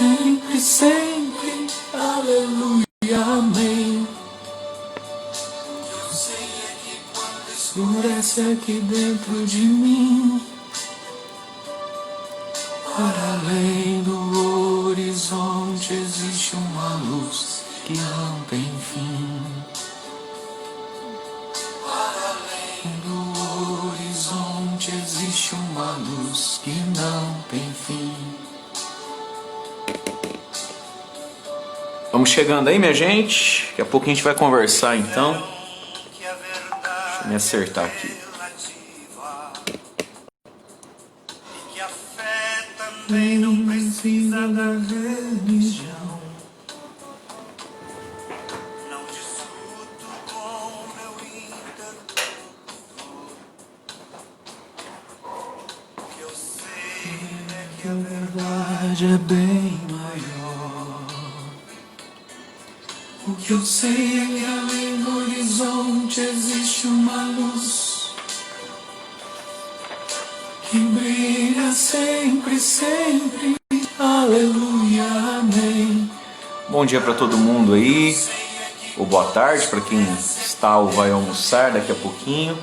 sempre, sempre, aleluia, amém. Escurece aqui dentro de mim, para além do horizonte existe uma luz que não tem fim. Para além do horizonte existe uma luz que não tem fim. Vamos chegando aí, minha gente. Daqui a pouco a gente vai conversar então. Deixa eu me acertar aqui. Também não precisa da religião. Não discuto com meu interlocutor. O que eu sei é que a verdade é bem maior. O que eu sei é que além do horizonte existe uma luz que brilha sempre, sempre, aleluia, amém. Bom dia para todo mundo aí, ou boa tarde para quem está ou vai almoçar daqui a pouquinho.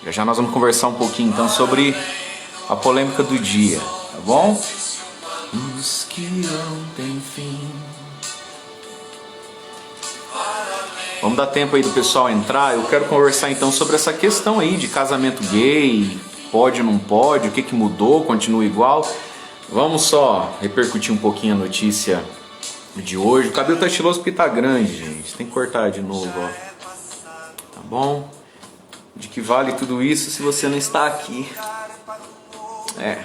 Já nós vamos conversar um pouquinho então sobre a polêmica do dia, tá bom? Luz que não tem fim. Vamos dar tempo aí do pessoal entrar. Eu quero conversar então sobre essa questão aí de casamento gay. Pode ou não pode, o que mudou, continua igual. Vamos só repercutir um pouquinho a notícia de hoje. O cabelo tá estiloso porque tá grande, gente. Tem que cortar de novo, ó. Tá bom? De que vale tudo isso se você não está aqui? É.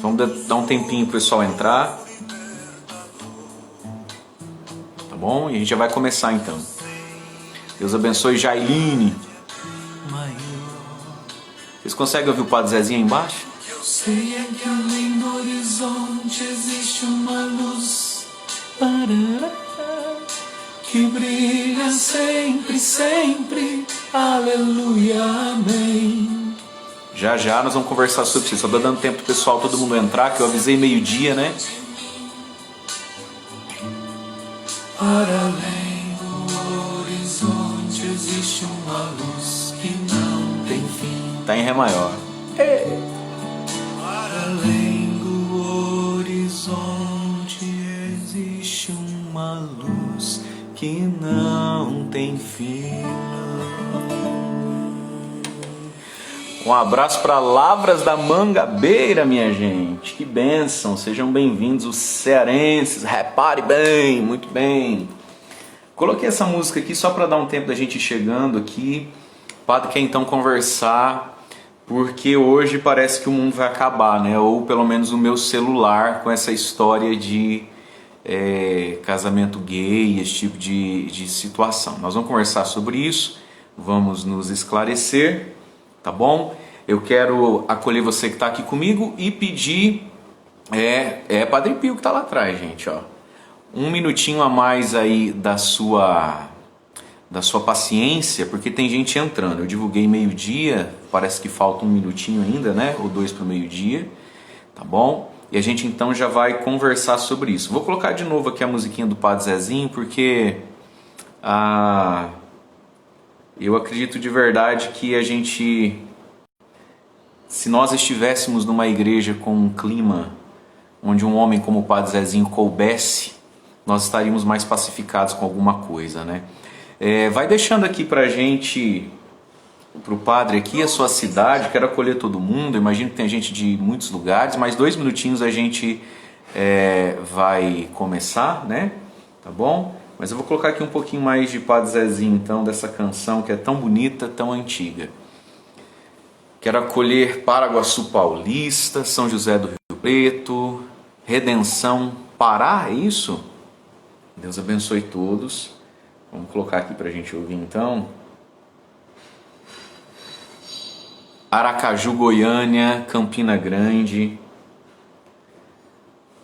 Vamos dar um tempinho pro pessoal entrar. Tá bom? E a gente já vai começar então. Deus abençoe Jailine. Vocês conseguem ouvir o Padre Zezinho aí embaixo? Eu sei é que além do horizonte existe uma luz que brilha sempre, sempre, aleluia, amém. Já nós vamos conversar sobre isso. Só tô dando tempo pro pessoal, todo mundo entrar, que eu avisei meio-dia, né? Para além do horizonte existe uma luz que não tem fim. Tá em Ré maior. Para além do horizonte existe uma luz que não tem fim. Um abraço para Lavras da Mangabeira, minha gente. Que bênção. Sejam bem-vindos os cearenses. Repare bem, muito bem. Coloquei essa música aqui só para dar um tempo da gente ir chegando aqui. O padre quer então conversar, porque hoje parece que o mundo vai acabar, né? Ou pelo menos o meu celular, com essa história de casamento gay, esse tipo de situação. Nós vamos conversar sobre isso, vamos nos esclarecer. Tá bom? Eu quero acolher você que está aqui comigo e pedir, Padre Pio que está lá atrás, gente, ó. Um minutinho a mais aí da sua paciência, porque tem gente entrando. Eu divulguei meio-dia, parece que falta um minutinho ainda, né? Ou 2 para o meio-dia, tá bom? E a gente então já vai conversar sobre isso. Vou colocar de novo aqui a musiquinha do Padre Zezinho, porque eu acredito de verdade que a gente, se nós estivéssemos numa igreja com um clima onde um homem como o Padre Zezinho coubesse, nós estaríamos mais pacificados com alguma coisa, né? Vai deixando aqui pra gente, pro padre aqui, a sua cidade. Quero acolher todo mundo, imagino que tem gente de muitos lugares, mais 2 minutinhos a gente vai começar, né? Tá bom? Mas eu vou colocar aqui um pouquinho mais de Padre Zezinho, então, dessa canção que é tão bonita, tão antiga. Quero acolher Paraguaçu Paulista, São José do Rio Preto, Redenção, Pará, é isso? Deus abençoe todos. Vamos colocar aqui para a gente ouvir, então. Aracaju, Goiânia, Campina Grande.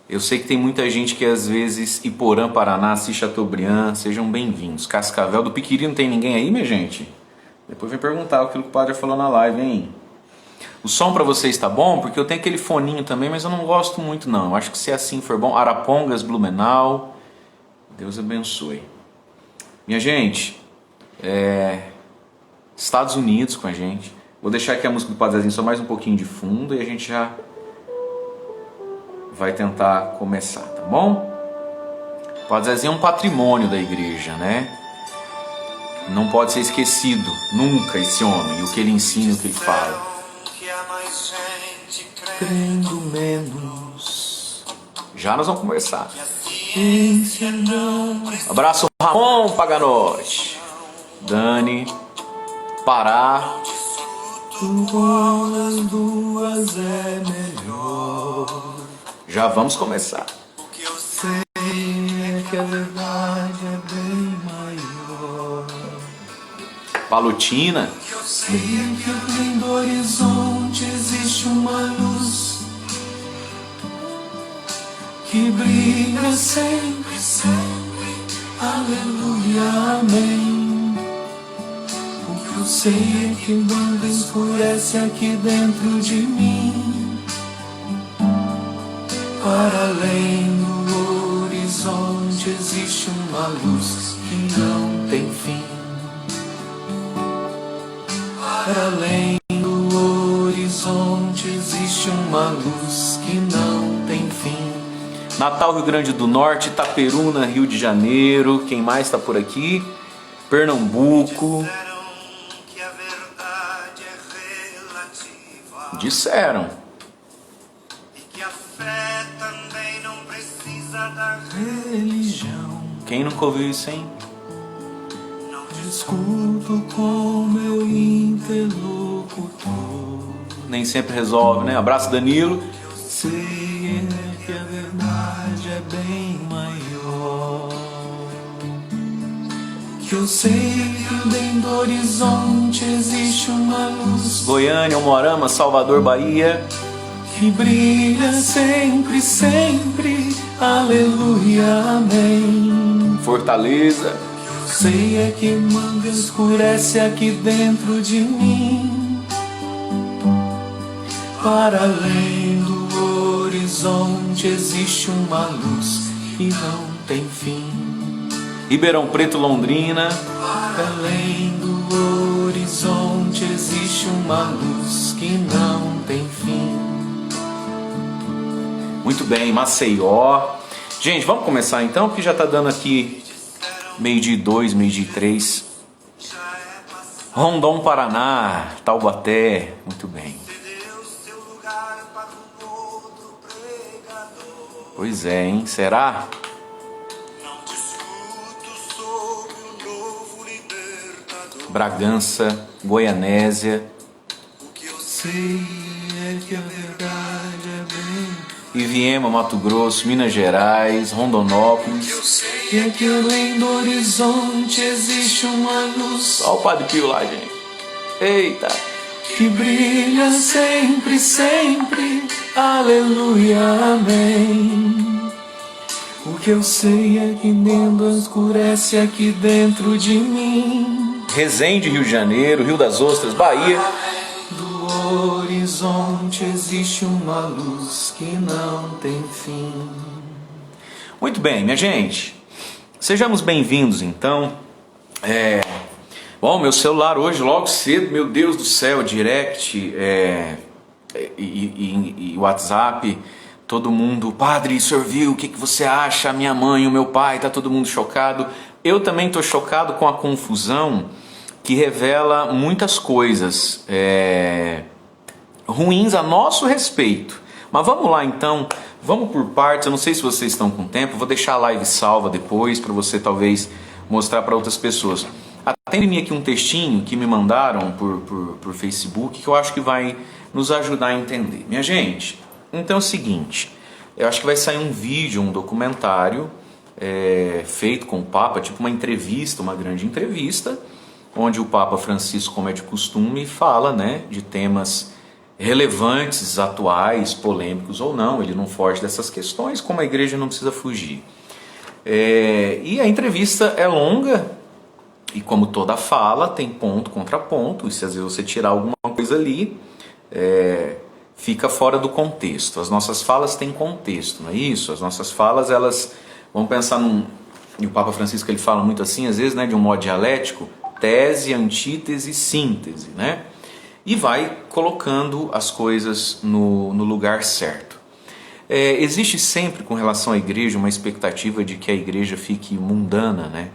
Eu sei que tem muita gente que às vezes Iporã, Paraná, Chateaubriand, sejam bem-vindos. Cascavel, do Piquiri não tem ninguém aí, minha gente? Depois vem perguntar aquilo que o padre falou na live, hein? O som para vocês está bom? Porque eu tenho aquele foninho também, mas eu não gosto muito não. Eu acho que se assim for bom... Arapongas, Blumenau, Deus abençoe. Minha gente, Estados Unidos com a gente. Vou deixar aqui a música do Padre Zezinho só mais um pouquinho de fundo e a gente já vai tentar começar, tá bom? O Padre Zezinho é um patrimônio da igreja, né? Não pode ser esquecido, nunca, esse homem, o que ele ensina, o que ele fala. Crendo menos. Já nós vamos conversar. Abraço, Ramon Paganotti. Dani, Pará. Com as duas é melhor. Já vamos começar. O que eu sei é que a verdade é bem maior. Palutina. Eu sei que ao fim do horizonte existe uma luz que brilha sempre, sempre. Aleluia, amém. O que eu sei é que quando escurece aqui dentro de mim, para além do horizonte existe uma luz que não tem fim. Para além do horizonte existe uma luz que não tem fim. Natal, Rio Grande do Norte, Itaperuna, Rio de Janeiro. Quem mais está por aqui? Pernambuco. Disseram. E que a fé também não precisa da religião. Quem nunca ouviu isso, hein? Não discuto com meu interlocutor. Nem sempre resolve, né? Abraço, Danilo. Sei que a verdade é bem maior. Que eu sei que dentro do horizonte existe uma luz. Goiânia, Umuarama, Salvador, Bahia. Que brilha sempre, sempre. Aleluia, amém. Fortaleza. Que eu sei é que quando escurece aqui dentro de mim, para além do horizonte existe uma luz que não tem fim. Ribeirão Preto, Londrina. Para além do horizonte existe uma luz que não tem fim. Muito bem, Maceió. Gente, vamos começar então, porque já está dando aqui 12:02, 12:03. Rondon, Paraná, Taubaté. Muito bem. Pois é, hein? Será? Bragança, Goianésia. O que eu sei é que a verdade é bem. Iviema, Mato Grosso, Minas Gerais, Rondonópolis. O que eu sei é que além do horizonte existe uma luz. Olha o Padre Pio lá, gente. Eita! Que brilha sempre, sempre. Aleluia, amém. O que eu sei é que dentro escurece aqui dentro de mim. Resende, Rio de Janeiro, Rio das Ostras, Bahia. Do horizonte existe uma luz que não tem fim. Muito bem, minha gente. Sejamos bem-vindos, então. Bom, meu celular hoje, logo cedo, meu Deus do céu, direct e WhatsApp, todo mundo, padre, o senhor viu, o que você acha? A minha mãe, o meu pai, tá todo mundo chocado. Eu também estou chocado com a confusão que revela muitas coisas ruins a nosso respeito. Mas vamos lá então, vamos por partes. Eu não sei se vocês estão com tempo, vou deixar a live salva depois para você talvez mostrar para outras pessoas. Até imprimi aqui um textinho que me mandaram por Facebook que eu acho que vai nos ajudar a entender. Minha gente, então é o seguinte, eu acho que vai sair um vídeo, um documentário feito com o Papa, tipo uma entrevista, uma grande entrevista, onde o Papa Francisco, como é de costume, fala, né, de temas relevantes, atuais, polêmicos ou não. Ele não foge dessas questões, como a igreja não precisa fugir. E a entrevista é longa, e como toda fala, tem ponto contra ponto, e se às vezes você tirar alguma coisa ali, fica fora do contexto. As nossas falas têm contexto, não é isso? As nossas falas, elas... Vamos pensar e o Papa Francisco ele fala muito assim, às vezes, né, de um modo dialético, tese, antítese, síntese, né? E vai colocando as coisas no lugar certo. Existe sempre, com relação à igreja, uma expectativa de que a igreja fique mundana, né?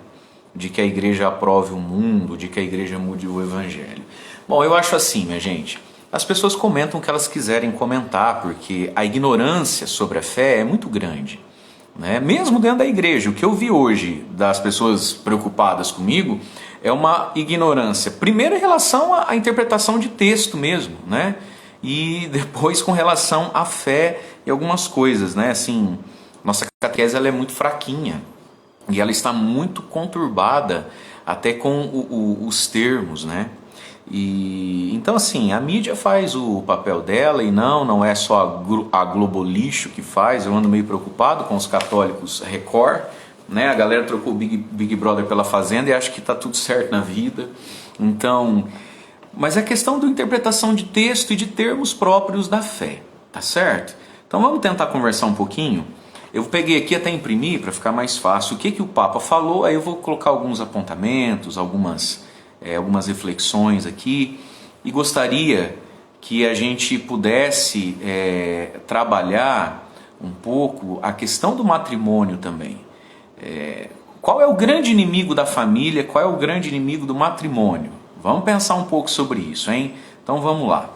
De que a igreja aprove o mundo, de que a igreja mude o evangelho. Bom, eu acho assim, minha gente, as pessoas comentam o que elas quiserem comentar, porque a ignorância sobre a fé é muito grande, né? Mesmo dentro da igreja. O que eu vi hoje das pessoas preocupadas comigo é uma ignorância, primeiro em relação à interpretação de texto mesmo, né? E depois com relação à fé e algumas coisas, né? Assim, nossa catequese ela é muito fraquinha e ela está muito conturbada até com os termos, né? E então assim, a mídia faz o papel dela e não é só a Globolixo que faz. Eu ando meio preocupado com os católicos Record, né? A galera trocou o Big Brother pela Fazenda e acha que está tudo certo na vida. Então, mas é questão da interpretação de texto e de termos próprios da fé, tá certo? Então vamos tentar conversar um pouquinho. Eu peguei aqui, até imprimir para ficar mais fácil o que o Papa falou. Aí eu vou colocar alguns apontamentos, algumas reflexões aqui, e gostaria que a gente pudesse trabalhar um pouco a questão do matrimônio também. Qual é o grande inimigo da família? Qual é o grande inimigo do matrimônio? Vamos pensar um pouco sobre isso, hein? Então vamos lá.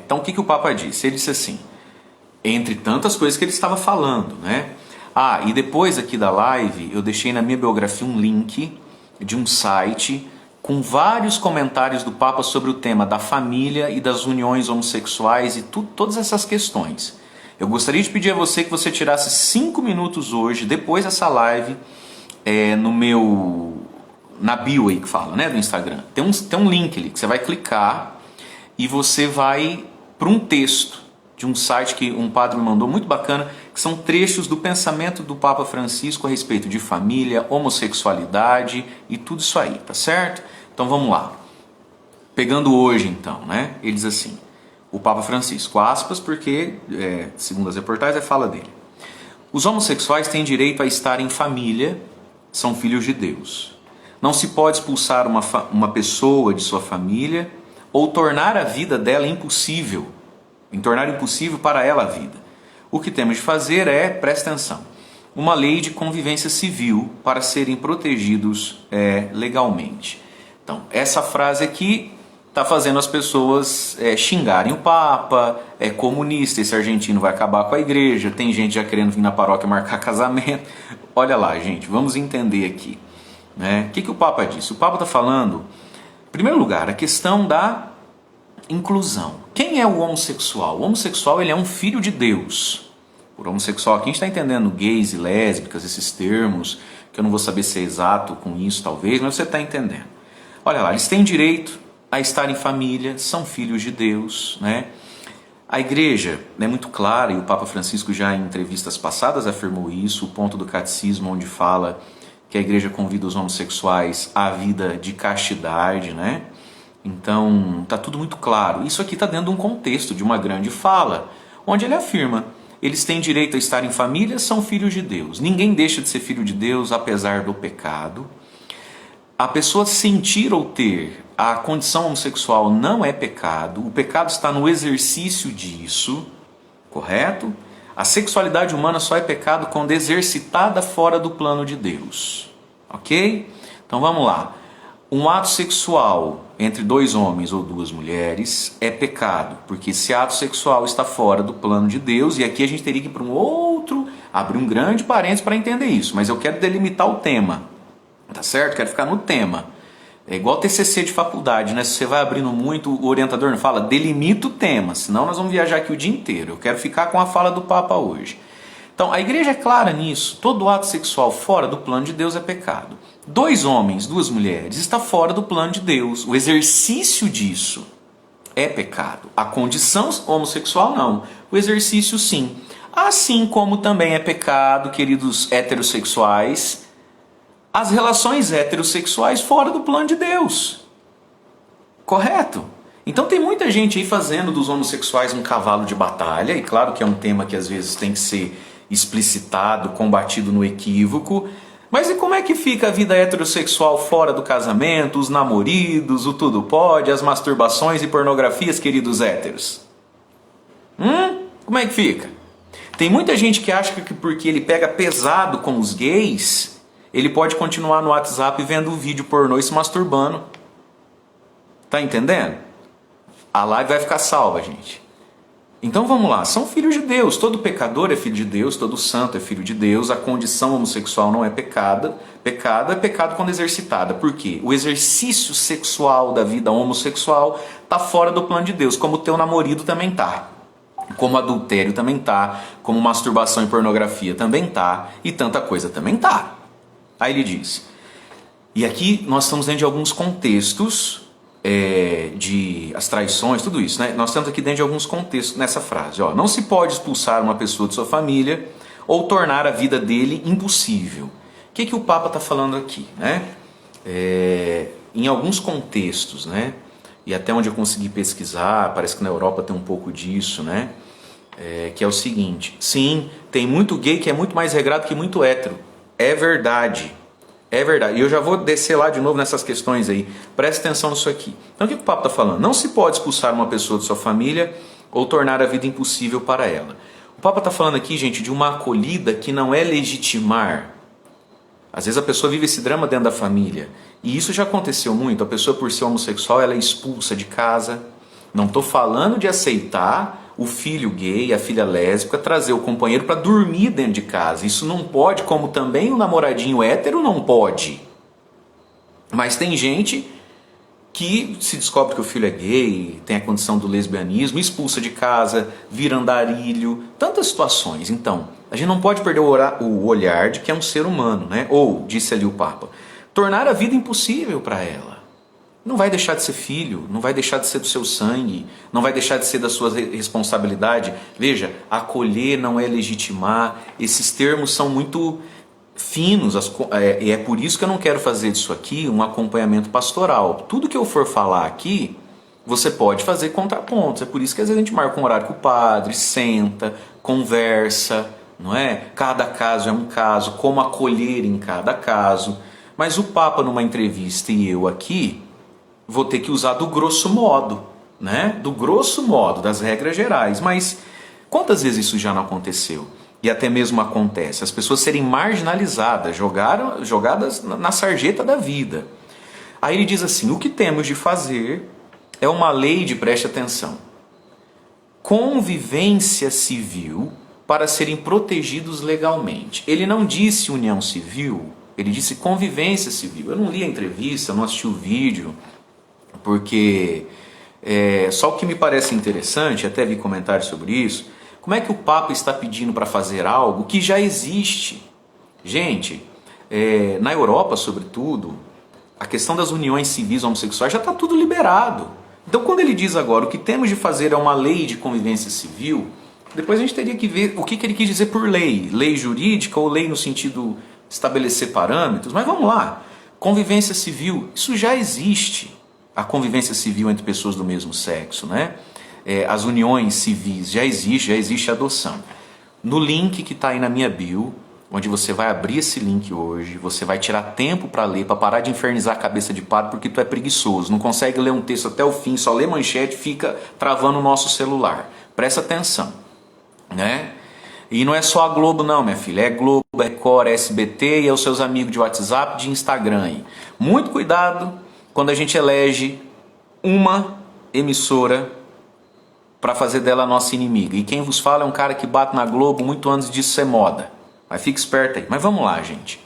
Então o que o Papa disse? Ele disse assim, entre tantas coisas que ele estava falando, né? E depois aqui da live eu deixei na minha biografia um link de um site com vários comentários do Papa sobre o tema da família e das uniões homossexuais e todas essas questões. Eu gostaria de pedir a você que você tirasse 5 minutos hoje, depois dessa live, na bio aí que fala, né, do Instagram. Tem um link ali que você vai clicar e você vai para um texto de um site que um padre me mandou, muito bacana, que são trechos do pensamento do Papa Francisco a respeito de família, homossexualidade e tudo isso aí, tá certo? Então vamos lá. Pegando hoje então, né? Ele diz assim, o Papa Francisco, aspas, porque, segundo as reportagens, fala dele. Os homossexuais têm direito a estar em família, são filhos de Deus. Não se pode expulsar uma pessoa de sua família ou tornar a vida dela impossível, tornar impossível para ela a vida. O que temos de fazer presta atenção, uma lei de convivência civil para serem protegidos legalmente. Então, essa frase aqui está fazendo as pessoas xingarem o Papa, é comunista, esse argentino vai acabar com a igreja, tem gente já querendo vir na paróquia marcar casamento. Olha lá, gente, vamos entender aqui, né? O que o Papa disse? O Papa está falando, em primeiro lugar, a questão da inclusão. Quem é o homossexual? O homossexual ele é um filho de Deus. Por homossexual aqui a gente está entendendo gays e lésbicas, esses termos, que eu não vou saber se é exato com isso talvez, mas você está entendendo. Olha lá, eles têm direito a estar em família, são filhos de Deus, né? A igreja é muito clara, e o Papa Francisco já em entrevistas passadas afirmou isso, o ponto do catecismo onde fala que a igreja convida os homossexuais à vida de castidade, né? Então, está tudo muito claro. Isso aqui está dentro de um contexto, de uma grande fala, onde ele afirma, eles têm direito a estar em família, são filhos de Deus. Ninguém deixa de ser filho de Deus apesar do pecado. A pessoa sentir ou ter a condição homossexual não é pecado. O pecado está no exercício disso, correto? A sexualidade humana só é pecado quando exercitada fora do plano de Deus. Ok? Então vamos lá. Um ato sexual entre 2 homens ou 2 mulheres é pecado, porque esse ato sexual está fora do plano de Deus, e aqui a gente teria que ir para abrir um grande parênteses para entender isso, mas eu quero delimitar o tema, tá certo? Quero ficar no tema. É igual TCC de faculdade, né? Se você vai abrindo muito, o orientador não fala, delimita o tema, senão nós vamos viajar aqui o dia inteiro. Eu quero ficar com a fala do Papa hoje. Então, a igreja é clara nisso, todo ato sexual fora do plano de Deus é pecado. 2 homens, 2 mulheres, está fora do plano de Deus. O exercício disso é pecado. A condição homossexual não. O exercício sim. Assim como também é pecado, queridos heterossexuais, as relações heterossexuais fora do plano de Deus. Correto? Então tem muita gente aí fazendo dos homossexuais um cavalo de batalha, e claro que é um tema que às vezes tem que ser explicitado, combatido no equívoco, mas e como é que fica a vida heterossexual fora do casamento, os namoridos, o tudo pode, as masturbações e pornografias, queridos héteros? Como é que fica? Tem muita gente que acha que porque ele pega pesado com os gays, ele pode continuar no WhatsApp vendo vídeo pornô e se masturbando. Tá entendendo? A live vai ficar salva, gente. Então vamos lá, são filhos de Deus, todo pecador é filho de Deus, todo santo é filho de Deus, a condição homossexual não é pecado é pecado quando exercitada. Por quê? O exercício sexual da vida homossexual está fora do plano de Deus, como o teu namorado também tá, como adultério também tá, como masturbação e pornografia também tá, e tanta coisa também tá. Aí ele diz, e aqui nós estamos dentro de alguns contextos, de as traições, tudo isso, né? Nós estamos aqui dentro de alguns contextos nessa frase. Ó, não se pode expulsar uma pessoa de sua família ou tornar a vida dele impossível. O que o Papa está falando aqui, né? Em alguns contextos, né? E até onde eu consegui pesquisar, parece que na Europa tem um pouco disso, né? Que é o seguinte: sim, tem muito gay que é muito mais regrado que muito hétero. É verdade. É verdade. E eu já vou descer lá de novo nessas questões aí. Preste atenção nisso aqui. Então o que o Papa está falando? Não se pode expulsar uma pessoa de sua família ou tornar a vida impossível para ela. O Papa está falando aqui, gente, de uma acolhida que não é legitimar. Às vezes a pessoa vive esse drama dentro da família. E isso já aconteceu muito. A pessoa, por ser homossexual, ela é expulsa de casa. Não estou falando de aceitar o filho gay, a filha lésbica, trazer o companheiro para dormir dentro de casa. Isso não pode, como também o namoradinho hétero não pode. Mas tem gente que se descobre que o filho é gay, tem a condição do lesbianismo, expulsa de casa, vira andarilho, tantas situações. Então, a gente não pode perder o olhar de que é um ser humano, né? Ou, disse ali o Papa, tornar a vida impossível para ela. Não vai deixar de ser filho, não vai deixar de ser do seu sangue, não vai deixar de ser da sua responsabilidade. Veja, acolher não é legitimar, esses termos são muito finos, e é por isso que eu não quero fazer disso aqui um acompanhamento pastoral. Tudo que eu for falar aqui, você pode fazer contrapontos, é por isso que às vezes a gente marca um horário com o padre, senta, conversa, não é? Cada caso é um caso, como acolher em cada caso. Mas o Papa numa entrevista e eu aqui, vou ter que usar do grosso modo, né? Do grosso modo, das regras gerais. Mas quantas vezes isso já não aconteceu? E até mesmo acontece. As pessoas serem marginalizadas, jogadas na sarjeta da vida. Aí ele diz assim, o que temos de fazer é uma lei de, preste atenção, convivência civil para serem protegidos legalmente. Ele não disse união civil, ele disse convivência civil. Eu não li a entrevista, não assisti o vídeo, porque só o que me parece interessante, até vi comentários sobre isso, como é que o Papa está pedindo para fazer algo que já existe? Gente, na Europa, sobretudo, a questão das uniões civis homossexuais já está tudo liberado. Então, quando ele diz agora o que temos de fazer é uma lei de convivência civil, depois a gente teria que ver o que ele quis dizer por lei. Lei jurídica ou lei no sentido de estabelecer parâmetros. Mas vamos lá, convivência civil, isso já existe. A convivência civil entre pessoas do mesmo sexo, né? As uniões civis, já existe a adoção. No link que está aí na minha bio, onde você vai abrir esse link hoje, você vai tirar tempo para ler, para parar de infernizar a cabeça de padre, porque tu é preguiçoso, não consegue ler um texto até o fim, só lê manchete, fica travando o nosso celular. Presta atenção, né? E não é só a Globo não, minha filha, é Globo, é Record, é SBT e é os seus amigos de WhatsApp, de Instagram aí. Muito cuidado quando a gente elege uma emissora para fazer dela a nossa inimiga. E quem vos fala é um cara que bate na Globo muito antes disso ser moda. Mas fique esperto aí. Mas vamos lá, gente.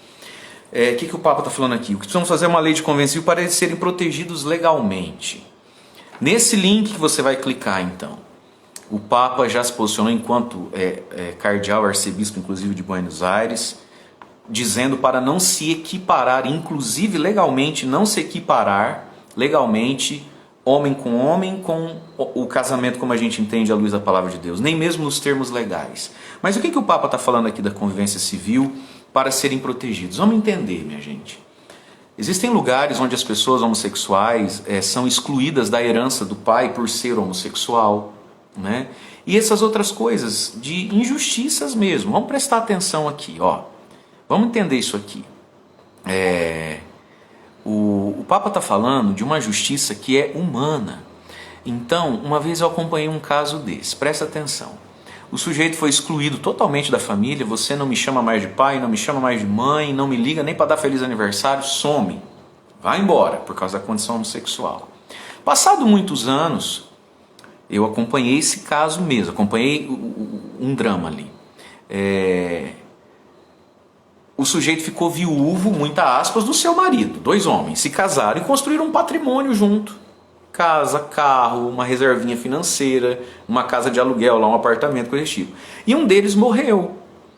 O que o Papa está falando aqui? O que precisamos fazer é uma lei de convênio para eles serem protegidos legalmente. Nesse link que você vai clicar, então, o Papa já se posicionou enquanto cardeal, arcebispo, inclusive de Buenos Aires, dizendo para não se equiparar, inclusive legalmente, não se equiparar legalmente homem com o casamento como a gente entende à luz da palavra de Deus, nem mesmo nos termos legais. Mas o que o Papa está falando aqui da convivência civil para serem protegidos? Vamos entender, minha gente. Existem lugares onde as pessoas homossexuais são excluídas da herança do pai por ser homossexual, né? E essas outras coisas de injustiças mesmo. Vamos prestar atenção aqui, ó. Vamos entender isso aqui. O Papa está falando de uma justiça que é humana. Então, uma vez eu acompanhei um caso desse. Presta atenção. O sujeito foi excluído totalmente da família. Você não me chama mais de pai, não me chama mais de mãe, não me liga nem para dar feliz aniversário, some. Vai embora por causa da condição homossexual. Passado muitos anos, eu acompanhei esse caso mesmo, acompanhei um drama ali. O sujeito ficou viúvo, muitas aspas, do seu marido. 2 homens se casaram e construíram um patrimônio junto. Casa, carro, uma reservinha financeira, uma casa de aluguel, lá um apartamento, coisa desse tipo. E um deles morreu.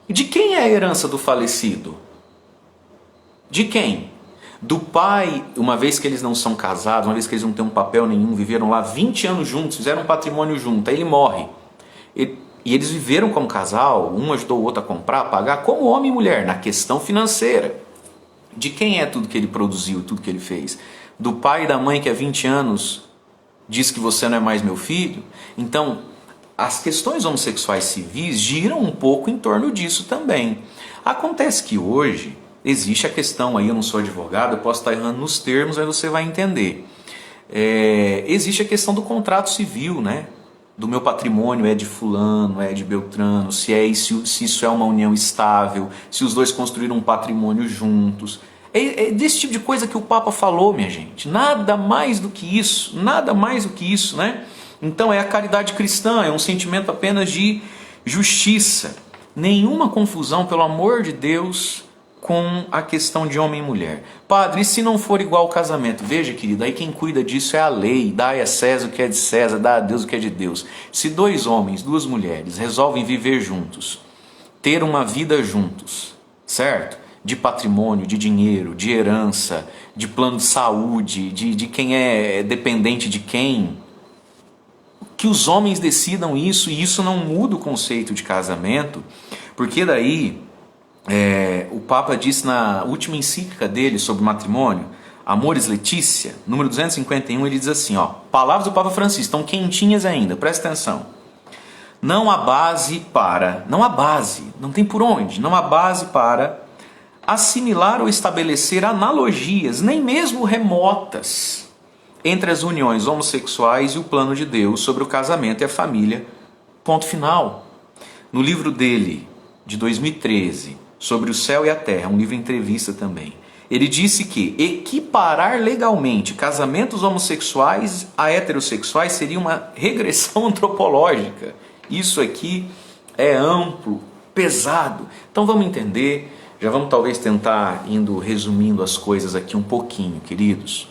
E de quem é a herança do falecido? De quem? Do pai, uma vez que eles não são casados, uma vez que eles não têm um papel nenhum, viveram lá 20 anos juntos, fizeram um patrimônio junto, aí ele morre. E eles viveram como casal, um ajudou o outro a comprar, a pagar, como homem e mulher, na questão financeira. De quem é tudo que ele produziu, tudo que ele fez? Do pai e da mãe que há 20 anos diz que você não é mais meu filho? Então, as questões homossexuais civis giram um pouco em torno disso também. Acontece que hoje existe a questão aí, eu não sou advogado, eu posso estar errando nos termos, aí você vai entender. Existe a questão do contrato civil, né? Do meu patrimônio é de fulano, é de Beltrano, se isso é uma união estável, se os dois construíram um patrimônio juntos. É desse tipo de coisa que o Papa falou, minha gente. Nada mais do que isso, né? Então é a caridade cristã, é um sentimento apenas de justiça. Nenhuma confusão, pelo amor de Deus, com a questão de homem e mulher. Padre, e se não for igual ao casamento? Veja, querido, aí quem cuida disso é a lei. Dai a César o que é de César, dá a Deus o que é de Deus. Se 2 homens, 2 mulheres resolvem viver juntos, ter uma vida juntos, certo? De patrimônio, de dinheiro, de herança, de plano de saúde, de quem é dependente de quem, que os homens decidam isso, e isso não muda o conceito de casamento, porque daí o Papa disse na última encíclica dele sobre matrimônio, Amoris Laetitia, número 251, ele diz assim, ó, palavras do Papa Francisco, estão quentinhas ainda, presta atenção. Não há base, não tem por onde, não há base para assimilar ou estabelecer analogias, nem mesmo remotas, entre as uniões homossexuais e o plano de Deus sobre o casamento e a família. Ponto final. No livro dele, de 2013, sobre o céu e a terra, um livro entrevista também, ele disse que equiparar legalmente casamentos homossexuais a heterossexuais seria uma regressão antropológica. Isso aqui é amplo, pesado. Então vamos entender. Já vamos talvez tentar indo resumindo as coisas aqui um pouquinho, queridos.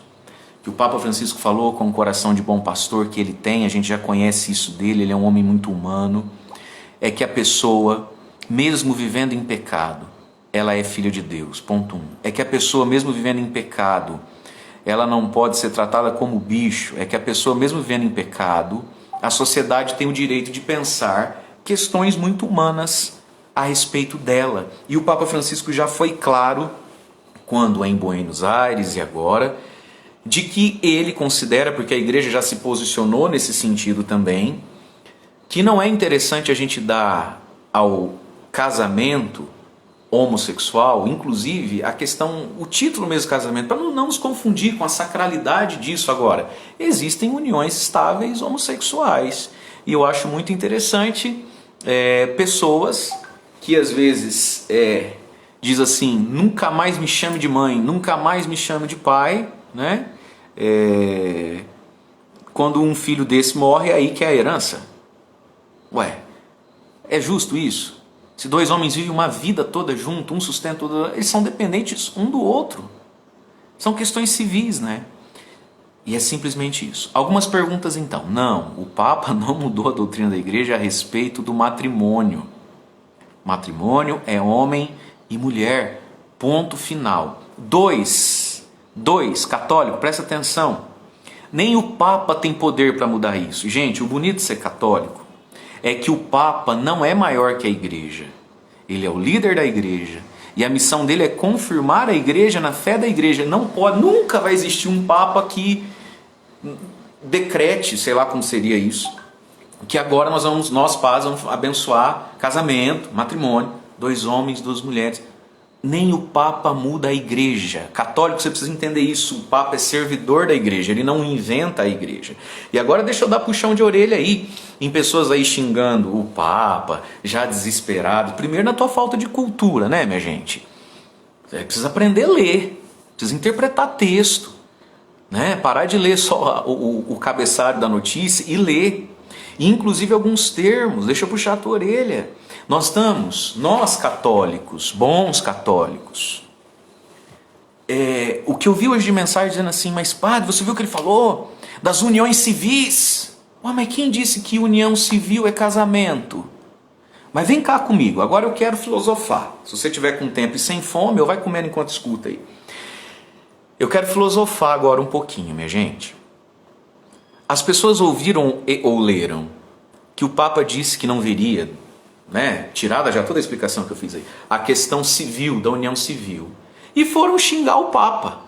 Que o Papa Francisco falou com o coração de bom pastor que ele tem, a gente já conhece isso dele, ele é um homem muito humano, é que a pessoa, mesmo vivendo em pecado, ela é filha de Deus, ponto 1. É que a pessoa, mesmo vivendo em pecado, ela não pode ser tratada como bicho, é que a pessoa, mesmo vivendo em pecado, a sociedade tem o direito de pensar questões muito humanas a respeito dela. E o Papa Francisco já foi claro, quando em Buenos Aires e agora, de que ele considera, porque a igreja já se posicionou nesse sentido também, que não é interessante a gente dar ao casamento homossexual, inclusive a questão, o título mesmo casamento, para não nos confundir com a sacralidade disso agora. Existem uniões estáveis homossexuais, e eu acho muito interessante pessoas que às vezes diz assim, nunca mais me chame de mãe, nunca mais me chame de pai, né? Quando um filho desse morre, é aí que é a herança. Ué, é justo isso? Se 2 homens vivem uma vida toda junto, um sustenta o outro, eles são dependentes um do outro. São questões civis, né? E é simplesmente isso. Algumas perguntas então. Não, o Papa não mudou a doutrina da igreja a respeito do matrimônio. Matrimônio é homem e mulher. Ponto final. 2, católico, presta atenção. Nem o Papa tem poder para mudar isso. Gente, o bonito de ser católico é que o Papa não é maior que a igreja. Ele é o líder da igreja. E a missão dele é confirmar a igreja na fé da igreja. Não pode, nunca vai existir um papa que decrete, sei lá como seria isso, que agora nós pais vamos abençoar casamento, matrimônio, 2 homens, 2 mulheres. Nem o Papa muda a igreja. Católico, você precisa entender isso. O Papa é servidor da igreja, ele não inventa a igreja. E agora deixa eu dar puxão de orelha aí, em pessoas aí xingando o Papa, já desesperado. Primeiro na tua falta de cultura, né, minha gente? Você precisa aprender a ler, precisa interpretar texto, né? Parar de ler só o cabeçalho da notícia e ler. E inclusive alguns termos, deixa eu puxar a tua orelha. Nós católicos, bons católicos, o que eu vi hoje de mensagem dizendo assim, mas padre, você viu o que ele falou? Das uniões civis. Ué, mas quem disse que união civil é casamento? Mas vem cá comigo, agora eu quero filosofar. Se você tiver com tempo e sem fome, ou vai comendo enquanto escuta aí. Eu quero filosofar agora um pouquinho, minha gente. As pessoas ouviram ou leram que o Papa disse que não viria, né? Tirada já toda a explicação que eu fiz aí, a questão civil, da união civil, e foram xingar o Papa,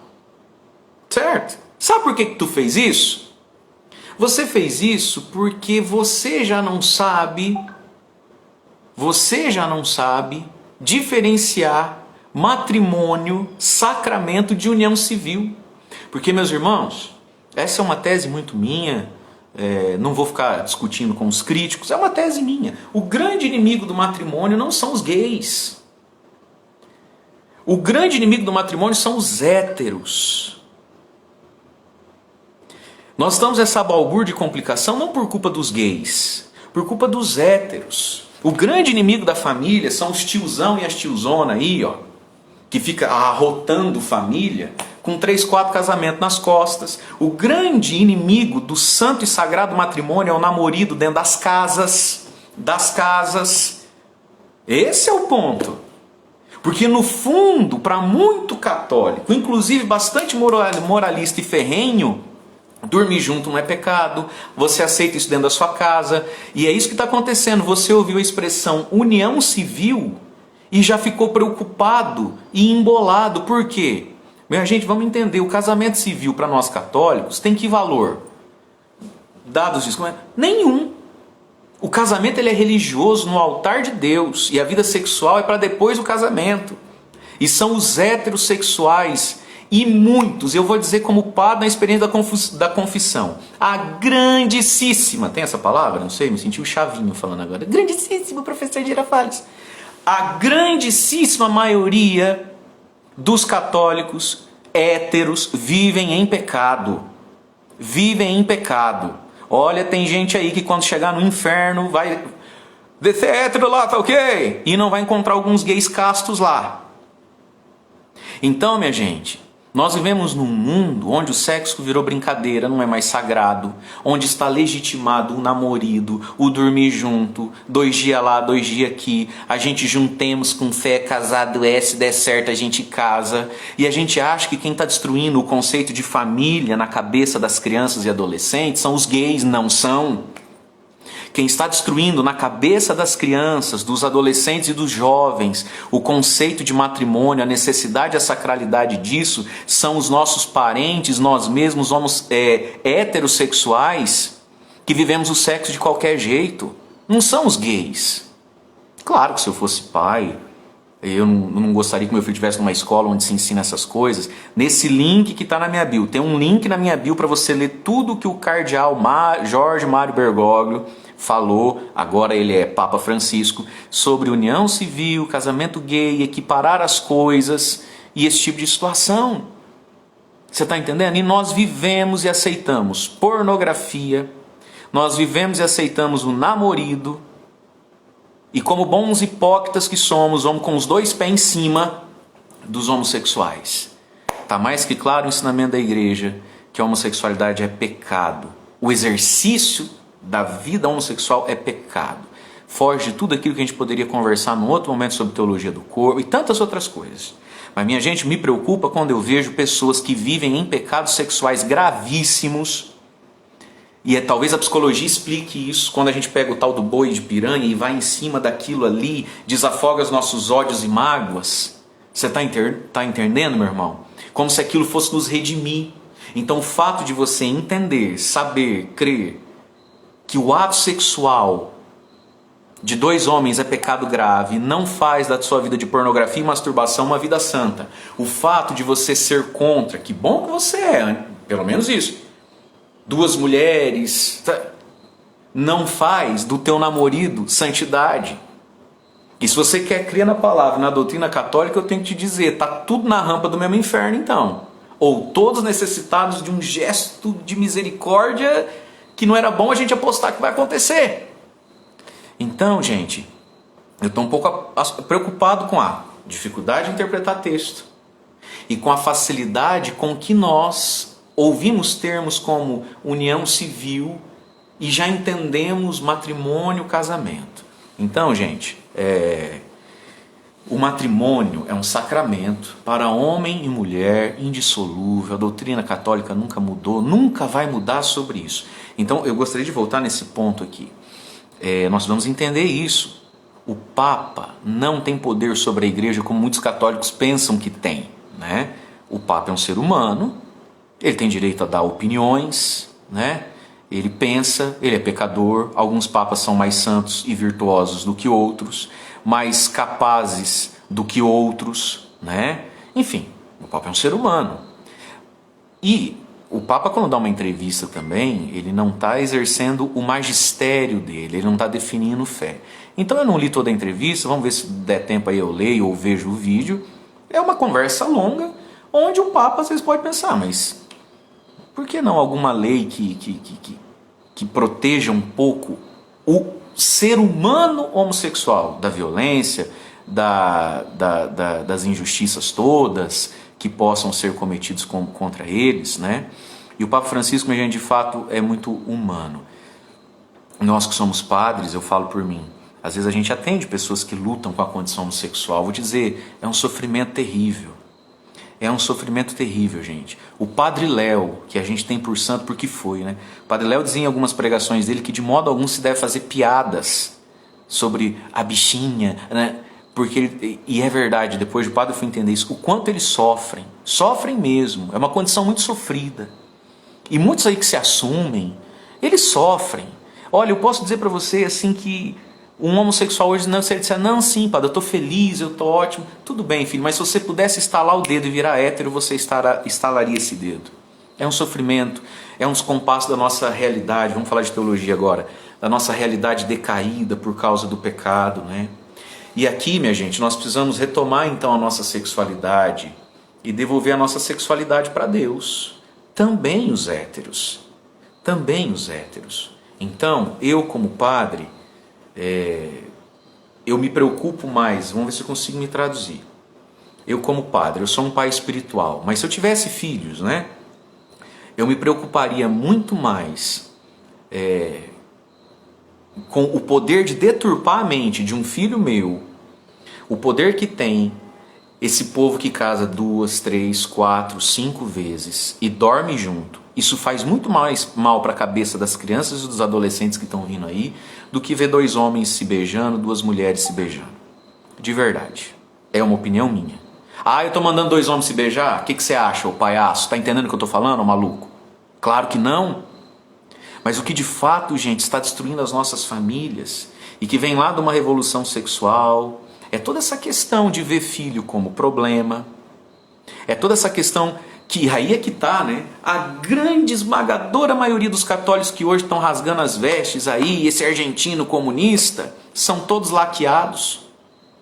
certo? Sabe por que tu fez isso? Você fez isso porque você já não sabe diferenciar matrimônio, sacramento de união civil. Porque, meus irmãos, essa é uma tese muito minha, não vou ficar discutindo com os críticos, é uma tese minha. O grande inimigo do matrimônio não são os gays. O grande inimigo do matrimônio são os héteros. Nós estamos nessa balbúrdia de complicação não por culpa dos gays, por culpa dos héteros. O grande inimigo da família são os tiozão e as tiozona aí, ó, que fica arrotando família com 3, 4 casamentos nas costas. O grande inimigo do santo e sagrado matrimônio é o namorido dentro das casas. Esse é o ponto. Porque no fundo, para muito católico, inclusive bastante moralista e ferrenho, dormir junto não é pecado, você aceita isso dentro da sua casa, e é isso que está acontecendo. Você ouviu a expressão união civil e já ficou preocupado e embolado. Por quê? Minha gente, vamos entender, o casamento civil para nós católicos tem que valor? Dados disso, nenhum. O casamento ele é religioso no altar de Deus, e a vida sexual é para depois do casamento. E são os heterossexuais, e muitos, eu vou dizer como padre na experiência da confissão, a grandíssima, tem essa palavra? Não sei, me senti o Chavinho falando agora. Grandíssimo professor Girafales. A grandíssima maioria dos católicos héteros vivem em pecado. Vivem em pecado. Olha, tem gente aí que quando chegar no inferno vai descer hétero lá, tá ok? E não vai encontrar alguns gays castos lá. Então, minha gente, nós vivemos num mundo onde o sexo virou brincadeira, não é mais sagrado, onde está legitimado o namorido, o dormir junto, 2 dias lá, 2 dias aqui, a gente juntemos com fé, casado se der certo a gente casa, e a gente acha que quem está destruindo o conceito de família na cabeça das crianças e adolescentes são os gays. Não são. Quem está destruindo na cabeça das crianças, dos adolescentes e dos jovens o conceito de matrimônio, a necessidade e a sacralidade disso, são os nossos parentes, nós mesmos, heterossexuais, que vivemos o sexo de qualquer jeito. Não são os gays. Claro que se eu fosse pai, eu não gostaria que meu filho estivesse numa escola onde se ensina essas coisas. Nesse link que está na minha bio, tem um link na minha bio para você ler tudo que o cardeal Jorge Mário Bergoglio falou, agora ele é Papa Francisco, sobre união civil, casamento gay, equiparar as coisas e esse tipo de situação. Você está entendendo? E nós vivemos e aceitamos pornografia, nós vivemos e aceitamos o namorido, e como bons hipócritas que somos, vamos com os 2 pés em cima dos homossexuais. Está mais que claro o ensinamento da igreja que a homossexualidade é pecado. O exercício da vida homossexual é pecado. Foge de tudo aquilo que a gente poderia conversar num outro momento sobre teologia do corpo e tantas outras coisas. Mas minha gente, me preocupa quando eu vejo pessoas que vivem em pecados sexuais gravíssimos. E talvez a psicologia explique isso, quando a gente pega o tal do boi de piranha e vai em cima daquilo ali, desafoga os nossos ódios e mágoas. Você tá entendendo, meu irmão? Como se aquilo fosse nos redimir. Então o fato de você entender, saber, crer que o ato sexual de dois homens é pecado grave, não faz da sua vida de pornografia e masturbação uma vida santa. O fato de você ser contra, que bom que você é, pelo menos isso. Duas mulheres, não faz do teu namorado santidade. E se você quer crer na palavra, na doutrina católica, eu tenho que te dizer, tá tudo na rampa do mesmo inferno então. Ou todos necessitados de um gesto de misericórdia que não era bom a gente apostar que vai acontecer. Então, gente, eu estou um pouco preocupado com a dificuldade de interpretar texto e com a facilidade com que nós ouvimos termos como união civil e já entendemos matrimônio, casamento. Então, gente, o matrimônio é um sacramento para homem e mulher indissolúvel. A doutrina católica nunca mudou, nunca vai mudar sobre isso. Então, eu gostaria de voltar nesse ponto aqui. Nós vamos entender isso. O Papa não tem poder sobre a igreja como muitos católicos pensam que tem, né? O Papa é um ser humano, ele tem direito a dar opiniões, né? Ele pensa, ele é pecador. Alguns papas são mais santos e virtuosos do que outros, mais capazes do que outros, né? Enfim, o Papa é um ser humano. E o Papa, quando dá uma entrevista também, ele não está exercendo o magistério dele, ele não está definindo fé. Então eu não li toda a entrevista, vamos ver se der tempo aí eu leio ou vejo o vídeo. É uma conversa longa, onde o Papa às vezes pode pensar, mas por que não alguma lei que proteja um pouco o ser humano homossexual da violência, das injustiças todas que possam ser cometidos contra eles, né? E o Papa Francisco, gente, de fato é muito humano. Nós que somos padres, eu falo por mim, às vezes a gente atende pessoas que lutam com a condição homossexual. Vou dizer, é um sofrimento terrível. É um sofrimento terrível, gente. O Padre Léo, que a gente tem por santo porque foi, né? O Padre Léo dizia em algumas pregações dele que de modo algum se deve fazer piadas sobre a bichinha, né? Porque e é verdade, depois o padre foi entender isso, o quanto eles sofrem mesmo, é uma condição muito sofrida. E muitos aí que se assumem, eles sofrem. Olha, eu posso dizer para você assim que um homossexual hoje, não, se ele disser, não, sim, padre, eu estou feliz, eu estou ótimo, tudo bem, filho, mas se você pudesse estalar o dedo e virar hétero, você estalaria esse dedo. É um sofrimento, é um descompasso da nossa realidade, vamos falar de teologia agora, da nossa realidade decaída por causa do pecado, né? E aqui, minha gente, nós precisamos retomar então a nossa sexualidade e devolver a nossa sexualidade para Deus. Também os héteros. Também os héteros. Então, eu como padre, eu me preocupo mais, vamos ver se eu consigo me traduzir. Eu como padre, eu sou um pai espiritual, mas se eu tivesse filhos, né? Eu me preocuparia muito mais com o poder de deturpar a mente de um filho meu, o poder que tem esse povo que casa 2, 3, 4, 5 vezes e dorme junto. Isso faz muito mais mal para a cabeça das crianças e dos adolescentes que estão vindo aí do que ver dois homens se beijando, duas mulheres se beijando. De verdade. É uma opinião minha. Ah, eu estou mandando dois homens se beijar? O que você acha, ô palhaço? Está entendendo o que eu estou falando, ô maluco? Claro que não. Mas o que de fato, gente, está destruindo as nossas famílias e que vem lá de uma revolução sexual, é toda essa questão de ver filho como problema, é toda essa questão que aí é que está, né? A grande esmagadora maioria dos católicos que hoje estão rasgando as vestes aí, esse argentino comunista, são todos laqueados,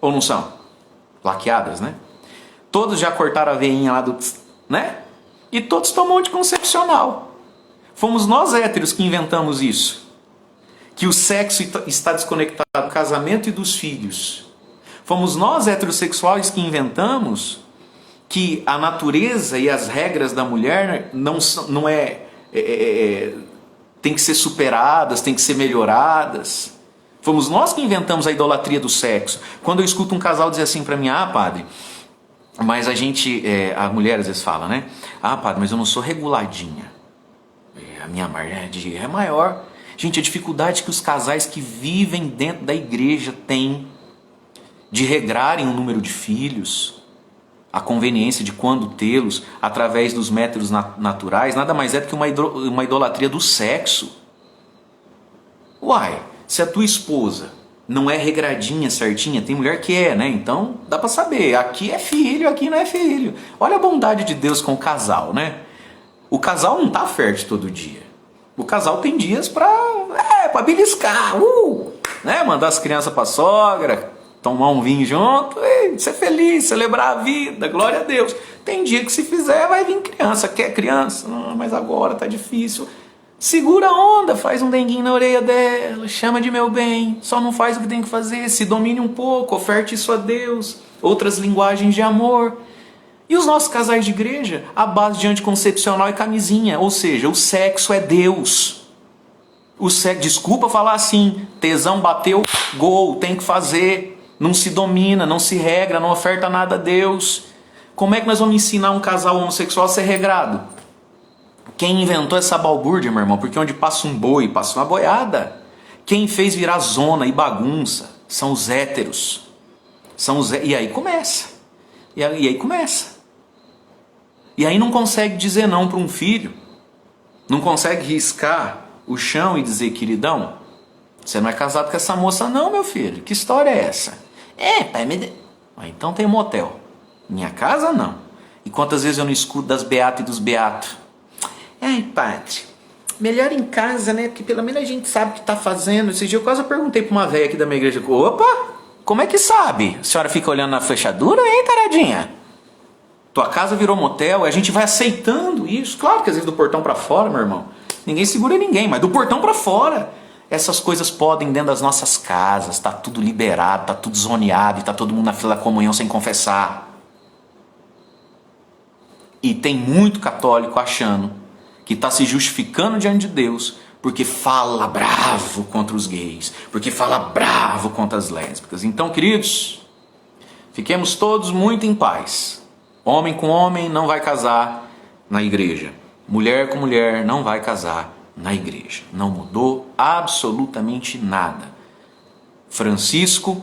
ou não são? Laqueadas, né? Todos já cortaram a veinha lá do... né? E todos tomam anticoncepcional. Fomos nós héteros que inventamos isso. Que o sexo está desconectado do casamento e dos filhos. Fomos nós heterossexuais que inventamos que a natureza e as regras da mulher tem que ser superadas, tem que ser melhoradas. Fomos nós que inventamos a idolatria do sexo. Quando eu escuto um casal dizer assim para mim, ah, padre, mas a mulher às vezes fala, né? Ah, padre, mas eu não sou reguladinha. A minha margem é maior. Gente, a dificuldade que os casais que vivem dentro da igreja têm de regrarem o número de filhos, a conveniência de quando tê-los através dos métodos naturais, nada mais é do que uma idolatria do sexo. Uai, se a tua esposa não é regradinha, certinha, tem mulher que é, né? Então dá pra saber, aqui é filho, aqui não é filho. Olha a bondade de Deus com o casal, né? O casal não tá fértil todo dia. O casal tem dias pra beliscar, né? Mandar as crianças pra sogra, tomar um vinho junto, ser feliz, celebrar a vida, glória a Deus. Tem dia que se fizer vai vir criança, quer criança? Não, mas agora tá difícil. Segura a onda, faz um denguinho na orelha dela, chama de meu bem, só não faz o que tem que fazer, se domine um pouco, oferte isso a Deus, outras linguagens de amor. E os nossos casais de igreja, a base de anticoncepcional e camisinha, ou seja, o sexo é Deus. Desculpa falar assim, tesão bateu, gol, tem que fazer, não se domina, não se regra, não oferta nada a Deus. Como é que nós vamos ensinar um casal homossexual a ser regrado? Quem inventou essa balbúrdia, meu irmão? Porque onde passa um boi, passa uma boiada. Quem fez virar zona e bagunça são os héteros. E aí começa. E aí começa. E aí não consegue dizer não para um filho. Não consegue riscar o chão e dizer, queridão, você não é casado com essa moça não, meu filho. Que história é essa? Pai, então tem um motel. Minha casa, não. E quantas vezes eu não escuto das beatas e dos beatos? Ai, padre, melhor em casa, né? Porque pelo menos a gente sabe o que está fazendo. Esse dia eu quase perguntei para uma velha aqui da minha igreja. Opa, como é que sabe? A senhora fica olhando na fechadura, hein, taradinha? Tua casa virou motel e a gente vai aceitando isso. Claro que às vezes do portão para fora, meu irmão. Ninguém segura ninguém, mas do portão para fora. Essas coisas podem dentro das nossas casas. Tá tudo liberado, tá tudo zoneado e tá todo mundo na fila da comunhão sem confessar. E tem muito católico achando que está se justificando diante de Deus porque fala bravo contra os gays, porque fala bravo contra as lésbicas. Então, queridos, fiquemos todos muito em paz. Homem com homem não vai casar na igreja. Mulher com mulher não vai casar na igreja. Não mudou absolutamente nada. Francisco,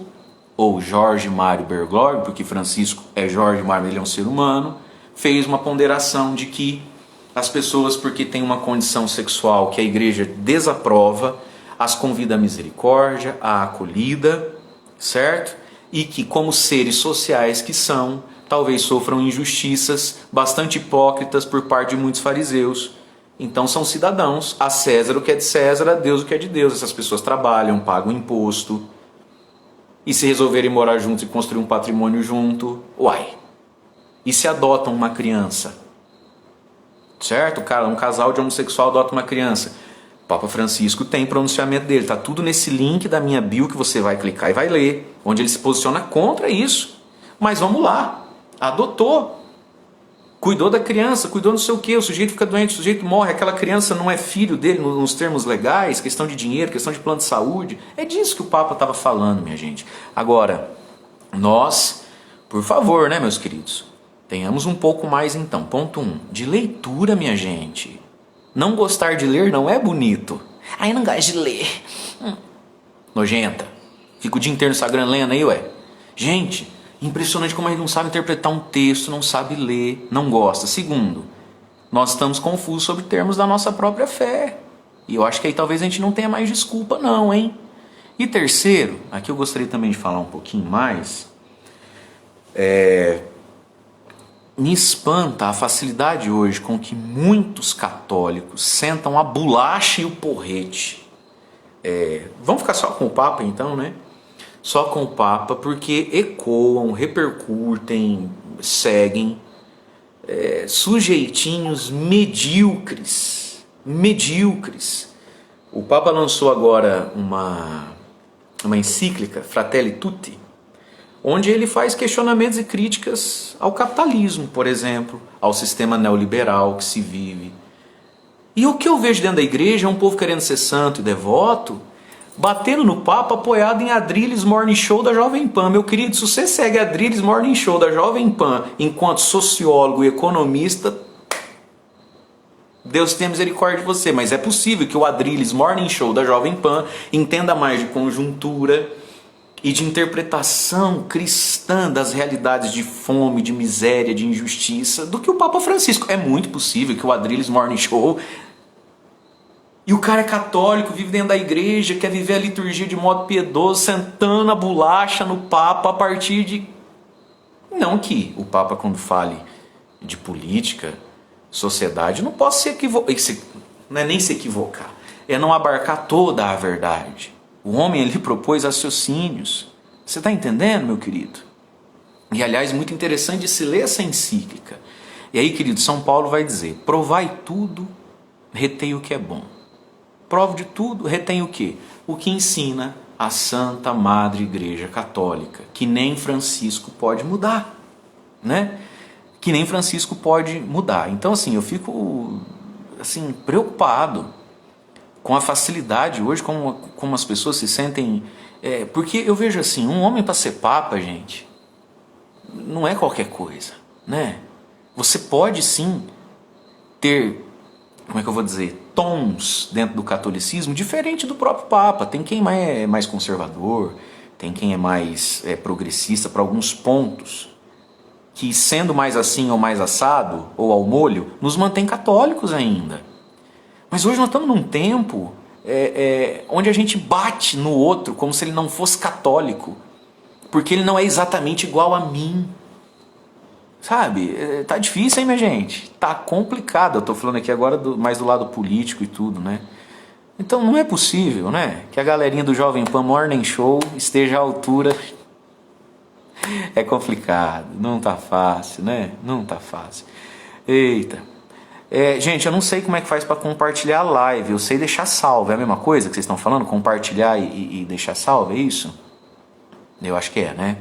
ou Jorge Mário Bergoglio, porque Francisco é Jorge Mário, ele é um ser humano, fez uma ponderação de que as pessoas, porque têm uma condição sexual que a igreja desaprova, as convida à misericórdia, à acolhida, certo? E que, como seres sociais que são, talvez sofram injustiças bastante hipócritas por parte de muitos fariseus. Então são cidadãos, a César o que é de César, a Deus o que é de Deus. Essas pessoas trabalham, pagam imposto, e se resolverem morar juntos e construir um patrimônio junto, e se adotam uma criança? Certo? Cara, um casal de homossexual adota uma criança. O Papa Francisco tem pronunciamento dele. Está tudo nesse link da minha bio que você vai clicar e vai ler. Onde ele se posiciona contra isso. Mas vamos lá. Adotou. Cuidou da criança, cuidou não sei o quê. O sujeito fica doente, o sujeito morre. Aquela criança não é filho dele nos termos legais. Questão de dinheiro, questão de plano de saúde. É disso que o Papa estava falando, minha gente. Agora, nós, por favor, né, meus queridos? Tenhamos um pouco mais então. Ponto 1. De leitura, minha gente. Não gostar de ler não é bonito. Eu não gosto de ler. Nojenta. Fica o dia inteiro no Instagram lendo aí, ué. Gente, impressionante como a gente não sabe interpretar um texto, não sabe ler, não gosta. Segundo, nós estamos confusos sobre termos da nossa própria fé. E eu acho que aí talvez a gente não tenha mais desculpa não, hein? E terceiro, aqui eu gostaria também de falar um pouquinho mais. Me espanta a facilidade hoje com que muitos católicos sentam a bolacha e o porrete. Vamos ficar só com o Papa então, né? Só com o Papa, porque ecoam, repercutem, seguem sujeitinhos medíocres. O Papa lançou agora uma encíclica, Fratelli Tutti, onde ele faz questionamentos e críticas ao capitalismo, por exemplo, ao sistema neoliberal que se vive. E o que eu vejo dentro da igreja é um povo querendo ser santo e devoto, batendo no Papa apoiado em Adrilles Morning Show da Jovem Pan. Meu querido, se você segue Adrilles Morning Show da Jovem Pan enquanto sociólogo e economista, Deus tenha misericórdia de você. Mas é possível que o Adrilles Morning Show da Jovem Pan entenda mais de conjuntura e de interpretação cristã das realidades de fome, de miséria, de injustiça do que o Papa Francisco. É muito possível que o Adrilles Morning Show, e o cara é católico, vive dentro da igreja, quer viver a liturgia de modo piedoso, sentando a bolacha no Papa a partir de... Não que o Papa, quando fale de política, sociedade, não possa se equivocar, não é nem se equivocar, é não abarcar toda a verdade. O homem ali propôs raciocínios. Você está entendendo, meu querido? E aliás, muito interessante de se ler essa encíclica. E aí, querido, São Paulo vai dizer: provai tudo, retei o que é bom. Prove de tudo, retém o quê? O que ensina a Santa Madre Igreja Católica, que nem Francisco pode mudar, né? Que nem Francisco pode mudar. Então, assim, eu fico assim, preocupado com a facilidade hoje, como as pessoas se sentem... porque eu vejo assim, um homem para ser papa, gente, não é qualquer coisa, né? Você pode sim ter, como é que eu vou dizer, tons dentro do catolicismo diferente do próprio papa. Tem quem é mais conservador, tem quem é mais progressista para alguns pontos, que sendo mais assim ou mais assado, ou ao molho, nos mantém católicos ainda. Mas hoje nós estamos num tempo onde a gente bate no outro como se ele não fosse católico, porque ele não é exatamente igual a mim. Sabe? Tá difícil, hein, minha gente? Tá complicado. Eu tô falando aqui agora mais do lado político e tudo, né? Então não é possível, né, que a galerinha do Jovem Pan Morning Show esteja à altura. É complicado, não tá fácil, né? Não tá fácil. Eita. Gente, eu não sei como é que faz para compartilhar a live. Eu sei deixar salvo. É a mesma coisa que vocês estão falando? Compartilhar e deixar salvo, é isso? Eu acho que é, né?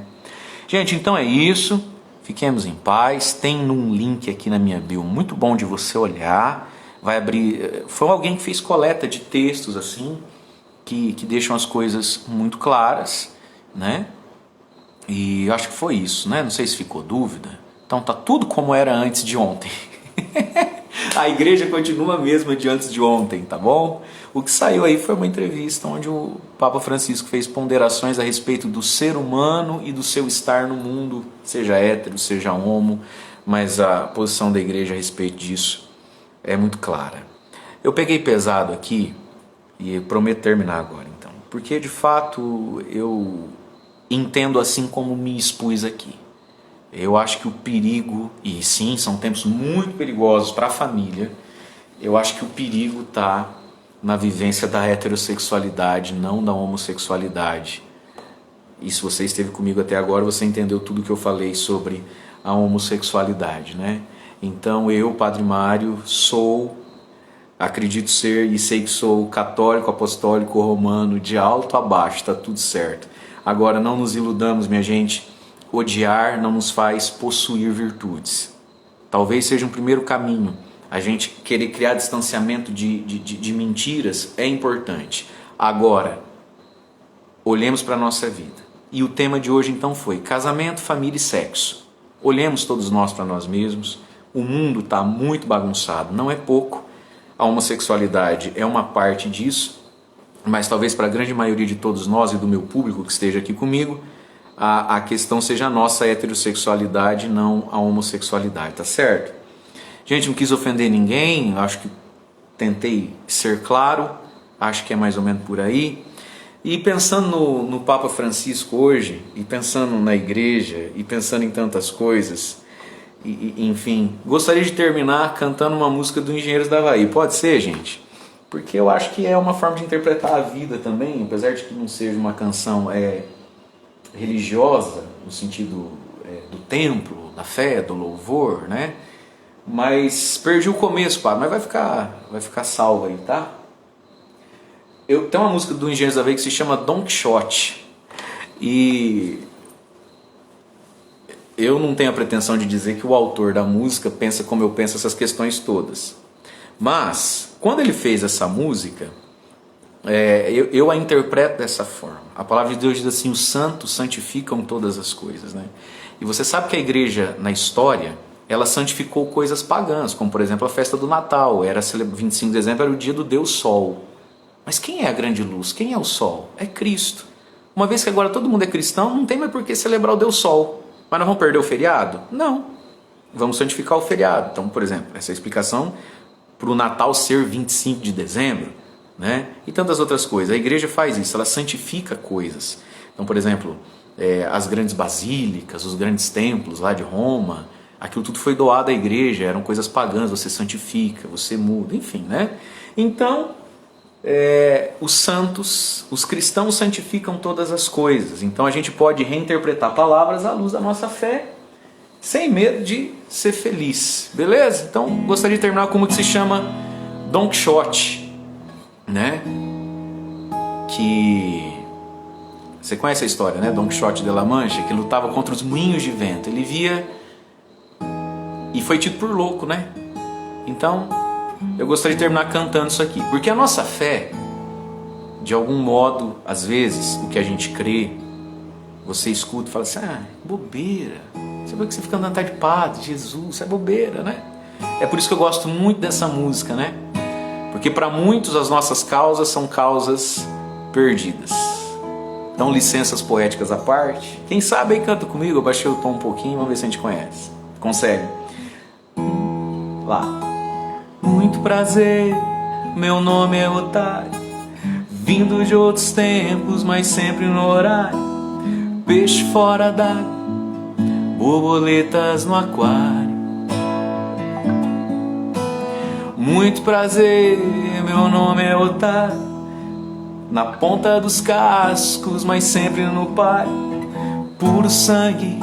Gente, então é isso. Fiquemos em paz. Tem um link aqui na minha bio muito bom de você olhar. Vai abrir... Foi alguém que fez coleta de textos assim, que deixam as coisas muito claras, né? E eu acho que foi isso, né? Não sei se ficou dúvida. Então tá tudo como era antes de ontem. A igreja continua a mesma de antes de ontem, tá bom? O que saiu aí foi uma entrevista onde o Papa Francisco fez ponderações a respeito do ser humano e do seu estar no mundo, seja hétero, seja homo, mas a posição da igreja a respeito disso é muito clara. Eu peguei pesado aqui e prometo terminar agora, então, porque de fato eu entendo assim como me expus aqui. Eu acho que o perigo, e sim, são tempos muito perigosos para a família, eu acho que o perigo está na vivência da heterossexualidade, não da homossexualidade. E se você esteve comigo até agora, você entendeu tudo que eu falei sobre a homossexualidade, né? Então eu, Padre Mário, acredito ser e sei que sou católico, apostólico, romano, de alto a baixo, está tudo certo. Agora não nos iludamos, minha gente. Odiar não nos faz possuir virtudes. Talvez seja um primeiro caminho. A gente querer criar distanciamento de mentiras é importante. Agora, olhemos para a nossa vida. E o tema de hoje então foi casamento, família e sexo. Olhemos todos nós para nós mesmos. O mundo está muito bagunçado, não é pouco. A homossexualidade é uma parte disso, mas talvez para a grande maioria de todos nós e do meu público que esteja aqui comigo, a questão seja a nossa heterossexualidade, não a homossexualidade, tá certo? Gente, não quis ofender ninguém, acho que tentei ser claro, acho que é mais ou menos por aí. E pensando no Papa Francisco hoje, e pensando na igreja, e pensando em tantas coisas, enfim, gostaria de terminar cantando uma música do Engenheiros da Havaí. Pode ser, gente? Porque eu acho que é uma forma de interpretar a vida também, apesar de que não seja uma canção religiosa, no sentido do templo, da fé, do louvor, né? Mas perdi o começo, pá, mas vai ficar salvo aí, tá? Tem uma música do Engenheiros da Havaí que se chama Don Quixote. E eu não tenho a pretensão de dizer que o autor da música pensa como eu penso essas questões todas. Mas, quando ele fez essa música, eu a interpreto dessa forma. A palavra de Deus diz assim: os santos santificam todas as coisas, né? E você sabe que a igreja, na história, ela santificou coisas pagãs, como por exemplo a festa do Natal. 25 de dezembro era o dia do Deus Sol. Mas quem é a grande luz? Quem é o Sol? É Cristo. Uma vez que agora todo mundo é cristão, não tem mais por que celebrar o Deus Sol. Mas nós vamos perder o feriado? Não. Vamos santificar o feriado. Então, por exemplo, essa é a explicação para o Natal ser 25 de dezembro, né? E tantas outras coisas. A igreja faz isso, ela santifica coisas. Então, por exemplo, as grandes basílicas, os grandes templos lá de Roma, aquilo tudo foi doado à igreja, eram coisas pagãs, você santifica, você muda, enfim, né? Então, os santos, os cristãos santificam todas as coisas. Então a gente pode reinterpretar palavras à luz da nossa fé, sem medo de ser feliz, beleza? Então gostaria de terminar com uma que se chama Don Quixote, né? Que você conhece a história, né? Don Quixote de La Mancha, que lutava contra os moinhos de vento. Ele via e foi tido por louco, né? Então eu gostaria de terminar cantando isso aqui, porque a nossa fé, de algum modo, às vezes, o que a gente crê, você escuta e fala assim, bobeira, sabe que você fica andando atrás de padre, Jesus, isso é bobeira, né? É por isso que eu gosto muito dessa música, né? Porque para muitos as nossas causas são causas perdidas. Então, licenças poéticas à parte, quem sabe aí canta comigo, eu baixei o tom um pouquinho, vamos ver se a gente conhece. Consegue? Lá. Muito prazer, meu nome é Otário, vindo de outros tempos, mas sempre no horário. Peixe fora d'água, borboletas no aquário. Muito prazer, meu nome é Otário, na ponta dos cascos, mas sempre no páreo. Puro sangue,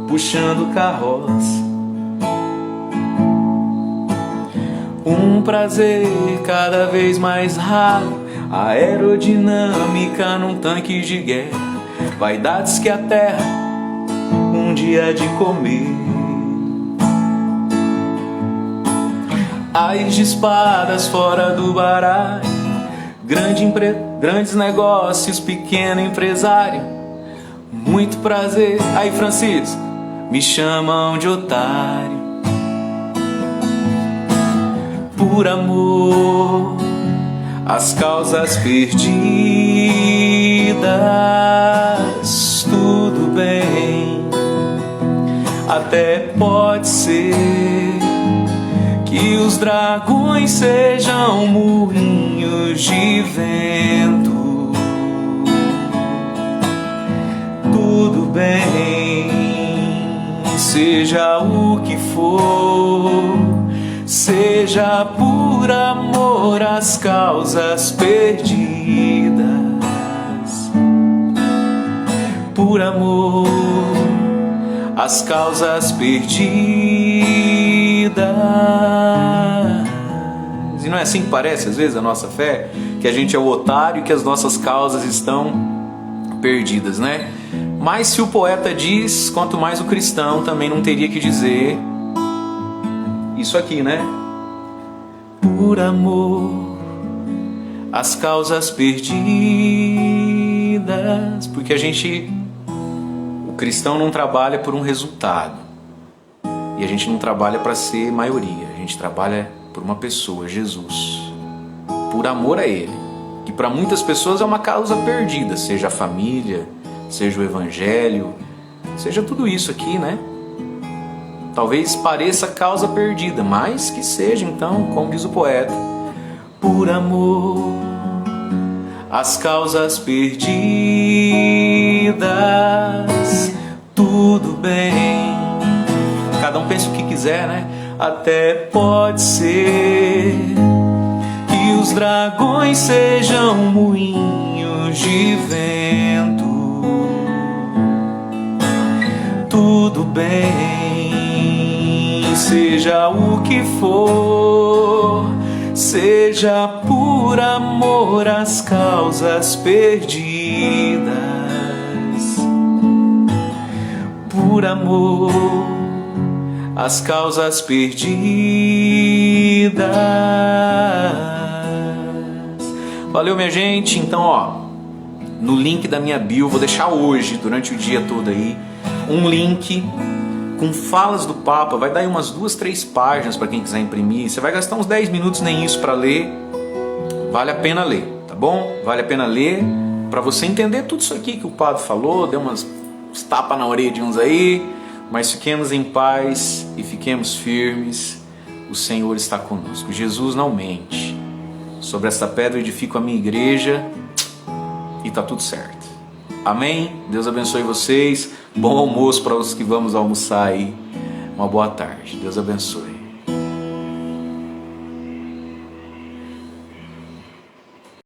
puxando carroça. Um prazer cada vez mais raro, aerodinâmica num tanque de guerra, vaidades que a terra um dia há de comer. Ais de espadas fora do baralho, grandes negócios, pequeno empresário. Muito prazer, aí Francisco, me chamam de otário. Por amor, as causas perdidas, tudo bem. Até pode ser que os dragões sejam moinhos de vento. Tudo bem, seja o que for, seja por amor às causas perdidas. Por amor às causas perdidas. E não é assim que parece às vezes a nossa fé? Que a gente é o otário e que as nossas causas estão perdidas, né? Mas se o poeta diz, quanto mais o cristão também não teria que dizer isso aqui, né? Por amor às causas perdidas. Porque o cristão não trabalha por um resultado, e a gente não trabalha para ser maioria, a gente trabalha por uma pessoa, Jesus, por amor a Ele, que para muitas pessoas é uma causa perdida, seja a família, seja o evangelho, seja tudo isso aqui, né? Talvez pareça causa perdida, mas que seja então, como diz o poeta, por amor às causas perdidas, tudo bem. Cada um pensa o que quiser, né? Até pode ser que os dragões sejam moinhos de vento. Tudo bem, seja o que for, seja por amor às causas perdidas. Por amor às causas perdidas. Valeu, minha gente. Então, ó, no link da minha bio, vou deixar hoje, durante o dia todo aí, um link com falas do Papa. Vai dar aí umas 2, 3 páginas para quem quiser imprimir. Você vai gastar uns 10 minutos, nem isso, para ler. Vale a pena ler, tá bom? Vale a pena ler. para você entender tudo isso aqui que o padre falou, deu uns tapas na orelha de uns aí, mas fiquemos em paz e fiquemos firmes, o Senhor está conosco, Jesus não mente. Sobre essa pedra edifico a minha igreja e está tudo certo. Amém? Deus abençoe vocês, bom almoço para os que vamos almoçar aí, uma boa tarde, Deus abençoe.